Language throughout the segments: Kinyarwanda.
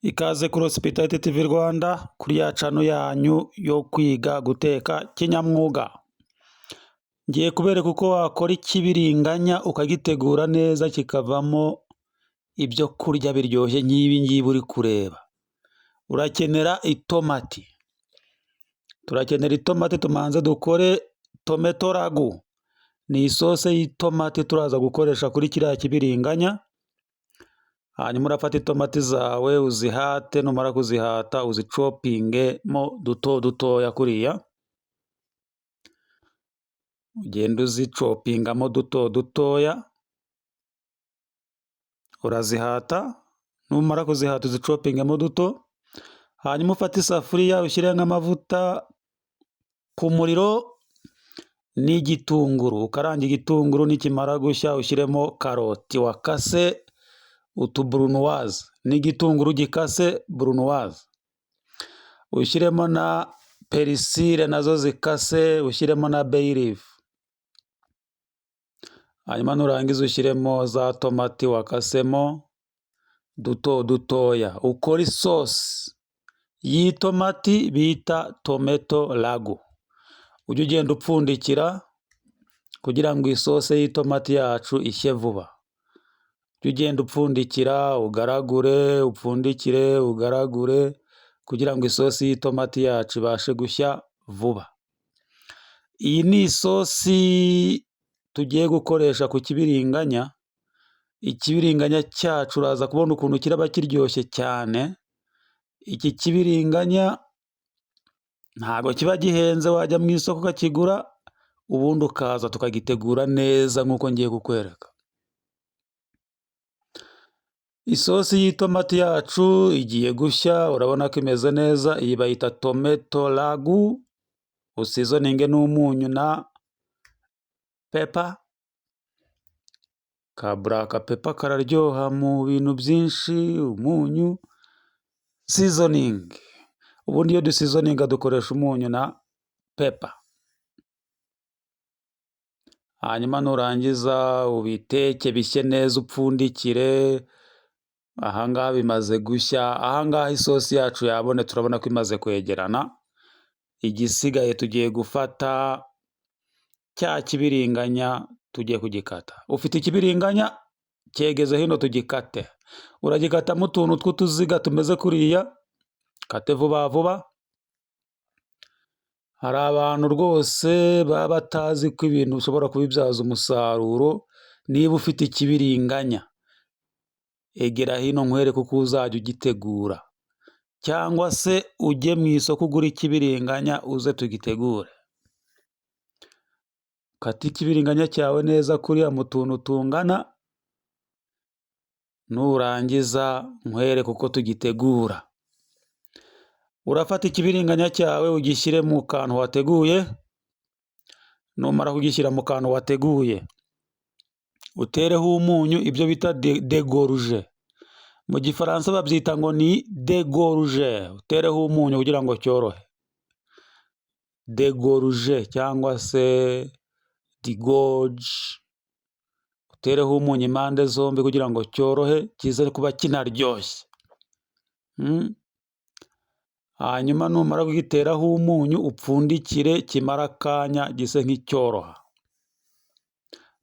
Ikaze kuri Hospitality TV Rwanda kuri ya cano yanyu yo kwiga guteka kinyamwuga. Ngiye kubereka uko wakora ikibiringanya ukagitegura neza kikavamo ibyo kurya biryoshye nk'ibi ngibi uri kureba. Urakenera itomati. Turakenera itomati, tumanze dukore tomato ragu. Ni isose y'itomati turaza gukoresha kuri kiriya kibiringanya. Hanyuma urafata itomati zawe uzihate, numara kuzihata uzicopingemo duto dutoya kuriya. Ugenda uzicopingamo duto dutoya. Urazihata, numara kuzihata uzicopingemo duto. Hanyuma ufate isafuriya ushyiremo amavuta ku muriro n'igitunguru. Ukaranga igitunguru, nikimara gushya ushyiremo karoti wakase utuburunuwazi n'igitunguru gikase burunuwazi. Ushyiremo na perisile nazo zikase, ushyiremo na bayilifu. Hanyuma nurangiza ushyiremo za tomati wakasemo duto dutoya. Ukora isosi y'itomati bita tomato ragu. Ujye ugenda upfundikira kugira ngo isose y'itomati yacu ishye vuba. Ujye ugenda upfundikira, ugaragure, upfundikire, ugaragure kugira ngo isosi y'itomati yacu ibashe gushya vuba. Iyi ni isosi tugiye gukoresha ku kibiringanya. Ikibiringanya cyacu uraza kubona ukuntu kiraba kiryoshye cyane. Iki kibiringanya ntabwo kiba gihenze, wajya mu isoko ukakigura, ubundi ukaza tukagitegura neza nk'uko ngiye kukwereka. Isosi y'itomati yacu igiye gushya, urabona ko imeze neza. Iyi bayita tomato ragu. Usizoninge n'umunyu na pepa. Ka buraka pepa kararyoha mu bintu byinshi, umunyu. Sizoningi. Ubundi iyo dusizoninga dukoresha umunyu na pepa. Hanyuma nurangiza ubiteke bishye neza, upfundikire. Ahangaha bimaze gushya. Ahangaha isosi yacu yabone, turabona ko imaze kwegerana. Igisigaye tugiye gufata cya kibiringanya tugiye kugikata. Ufite ikibiringanya cyegeze hino tugikate. Uragikatamo utuntu tw'utuziga tumeze kuriya. Kate vuba vuba. Hari abantu rwose baba batazi ko ibintu ushobora kubibyaza umusaruro. Niba ufite ikibiringanya, egera hino nkwereke uko uzajya ugitegura. Cyangwa se ujye mu isoko ugura ikibiringanya uze tugitegure. Kata ikibiringanya cyawe neza kuriya mu tuntu tungana. Nurangiza nkwereke uko tugitegura. Urafata ikibiringanya cyawe ugishyire mu kantu wateguye. Numara kugishyira mu kantu wateguye, utereho umunyu, ibyo bita degoruje. Mu gifaransa babyita ngo ni degoruje. Utereho umunyu kugira ngo cyorohe. Degoruje cyangwa se digoje. Utereho umunyu impande zombi kugira ngo cyorohe, kize kuba kinaryoshye. Hanyuma numara kugiteraho umunyu upfundikire, kimara akanya gise nk'icyoroha.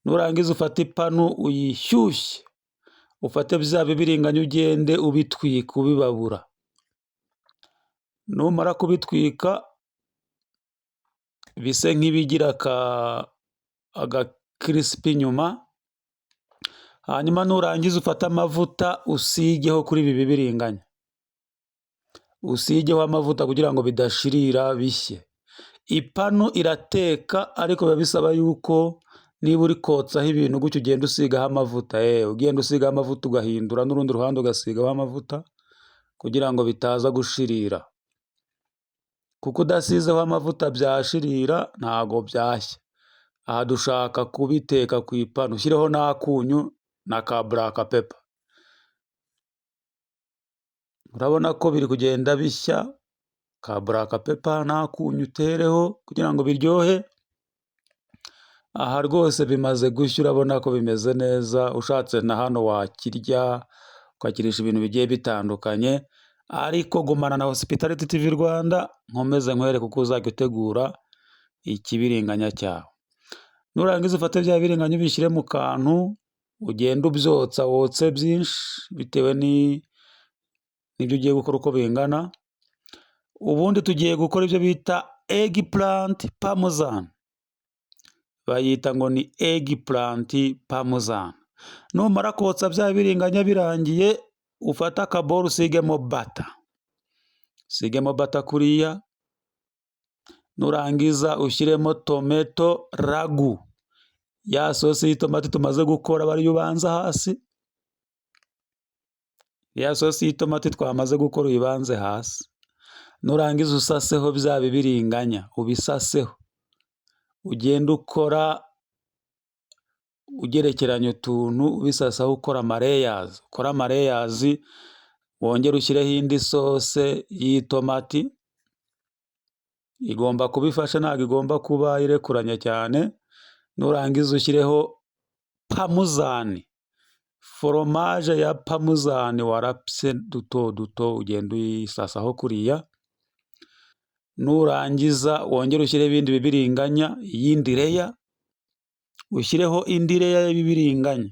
Nurangiza ufate ipanu uyishyushye. Ufate bya bibiringanya ugende ubitwika ubibabura. Numara kubitwika bise nk'ibigira agakirisipi inyuma. Hanyuma nurangiza ufate amavuta usigeho kuri ibi bibiringanya. Usigeho amavuta kugira ngo bidashirira bishye. Ipanu irateka, ariko biba bisaba yuko niba uri kotsaho ibintu gutyo ugenda usigaho amavuta. Ugenda usigaho amavuta ugahindura n'urundi ruhande ugasigaho amavuta kugira ngo bitaza gushirira. Kuko udasizeho amavuta byashirira, ntago byashya. Aha dushaka kubiteka ku ipanu. Ushyireho n'akunyu na ka buraka pepa. Urabona ko biri kugenda bishya. Ka buraka pepa n'akunyu utereho kugira ngo biryohe. Aha rwose bimaze gushya, urabona ko bimeze neza. Ushatse na hano wakirya ukakirisha ibintu bigiye bitandukanye. ariko gumana na Hospitality TV Rwanda nkomeze nkwereke uko uzajya utegura ikibiringanya cyawe. Nurangiza ufate bya biringanya ubishyire mu kantu, ugenda ubyotsa, wotse byinshi bitewe n'ibyo ugiye gukora uko bingana. Ubundi tugiye gukora ibyo bita eggplant parmesan, bayita ngo ni eggplant parmesan. Numara kotsa bya biringanya birangiye, ufata akaboro usigemo bata kuriya, nurangiza ushyiremo tomato ragu, ya sosi y'itomati tumaze gukora bariyo ubanza hasi, ya sosi y'itomati twamaze gukora uyibanze hasi. Nurangiza usaseho bya biringanya, ubisaseho, ugenda ukora ugerekeranya utuntu ubisasaho, ukora amareyazi, wongera ushyireho indi sose y'itomati. Igomba kubifasha, ntabwo igomba kuba irekuranya cyane. Nurangiza ushyireho parmesan, foromaje ya parmesan warapse duto duto, ugenda uyisasaho kuriya. Nurangiza wongere ushyireho ibindi bibiringanya, iyindi leya, ushyireho indi leya y'ibibiringanya.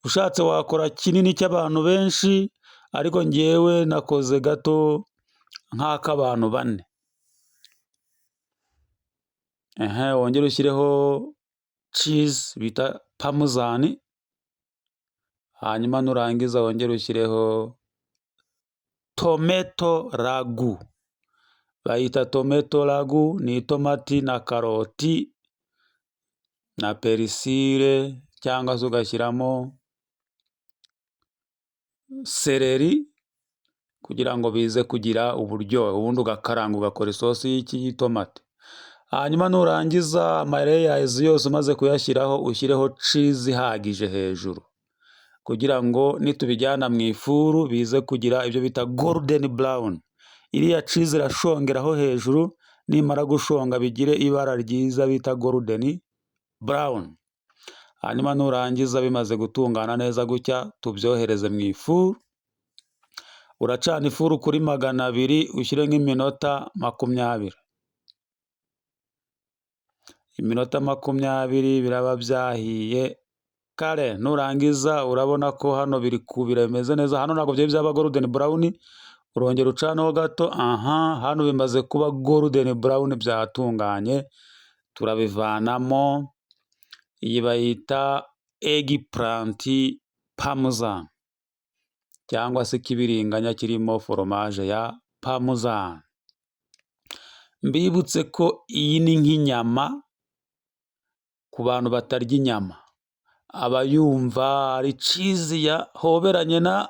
Ushatse wakora kinini cy'abantu benshi, ariko ngewe nakoze gato nk'ak'abantu 4. Wongere ushyireho cheese bita parmesan, hanyuma nurangiza wongere ushyireho tomato ragu, bayita tomato ragu, ni itomati na karoti na perisile, cyangwa se ugashyiramo seleri kugira ngo bize kugira uburyohe, ubundi ugakaranga ugakora isosi y'itomati. Hanyuma nurangiza amareyazi yose umaze kuyashyiraho, ushyireho cheese ihagije hejuru, kugira ngo nitubijyana mu ifuru bize kugira ibyo bita golden brown. Iriya cheese irashongeraho hejuru, nimara gushonga bigire ibara ryiza bita golden brown. Hanyuma nurangiza bimaze gutungana neza gutya, tubyohereze mu ifuru. Uracana ifuru kuri 200, ushyire nk'iminota 20. Iminota 20 biraba byahiye kare. Nurangiza urabona ko hano biri kubira bimeze neza, hano ntabwo byari byaba golden brown, urongera ucanaho gato. Hano bimaze kuba golden brown, byatunganye. Turabivanamo. Iyi bayita eggplant parmesan, cyangwa se ikibiringanya kirimo foromaje ya parmesan. Mbibutse ko iyi ni nk'inyama ku bantu batarya inyama, aba yumva ari cheese yahoberanye na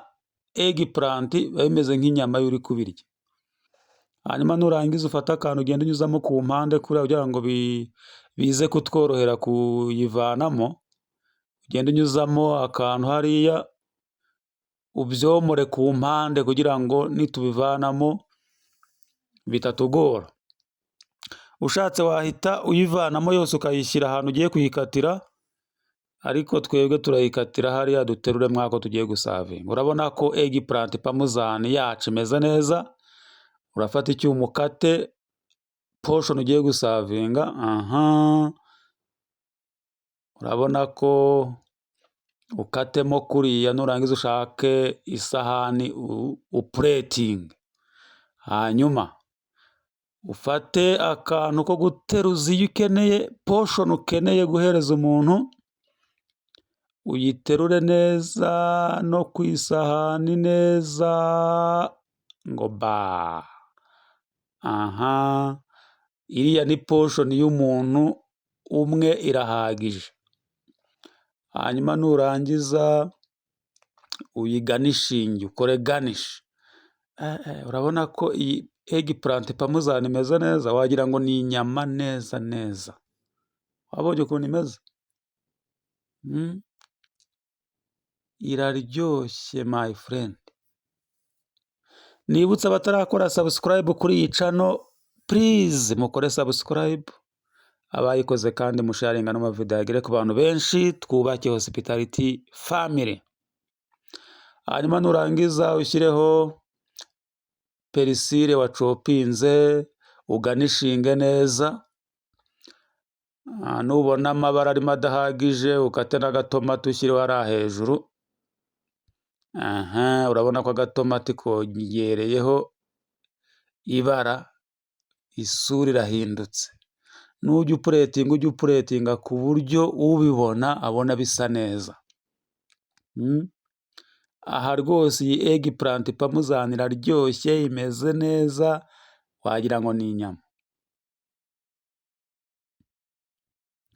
eggplant, biba bimeze nk'inyama iyo uri kubirya. Hanyuma nurangiza ufata akantu ugenda unyuzamo ku mpande kuriya kugira ngo bize kutworohera kuyivanamo. Ugenda unyuzamo akantu hariya, ubyomore ku mpande kugira ngo nitubivanamo bitatugora. Ushatse wahita uyivanamo yose ukayishyira ahantu ugiye kuyikatira, ariko twebwe turayikatira hariya duterure mwako tugiye gusavinga. Urabona ko eggplant parmesan yacu imeze neza. Urafata icyuma ukate portion ugiye gusavinga. Urabona ko ukatemo kuriya. Nurangiza ushake isahani upuretinge, hanyuma ufate akantu ko guteruza iyo ukeneye portion ukeneye guhereza umuntu, uyiterure neza no ku isahani neza ngo ba. Iriya ni portion y'umuntu umwe irahagije. Hanyuma nurangiza uyiganishinge, ukore ganish. Urabona ko iyi eggplant parmesan imeze neza, wagira ngo ni inyama neza neza. Wabonye ukuntu imeze? Iraryoshye my friend. Nibutse abatarakora subscribe kuri iyi channel, please mukore subscribe. Abayikoze kandi musharinga n'amavideo agere ku bantu benshi, twubake Hospitality family. Hanyuma nurangiza ushyireho perisire wacopinze uganishinge neza. Nubona amabara arimo adahagije ukate n'agatomati ushyireho hariya hejuru. Urabona ko agatomati kongereyeho ibara, isura irahindutse. Nujya upuretinga ujye upuretinga ku buryo ubibona abona bisa neza. Aha rwose iyi eggplant parmesan iraryoshye, imeze neza, wagira ngo ni inyama.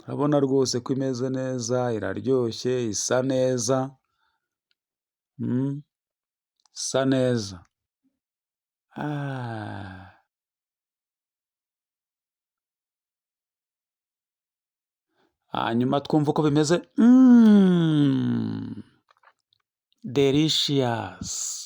Urabona rwose ko imeze neza, iraryoshye, isa neza, isa neza. Hanyuma twumva uko bimeze. Delicious.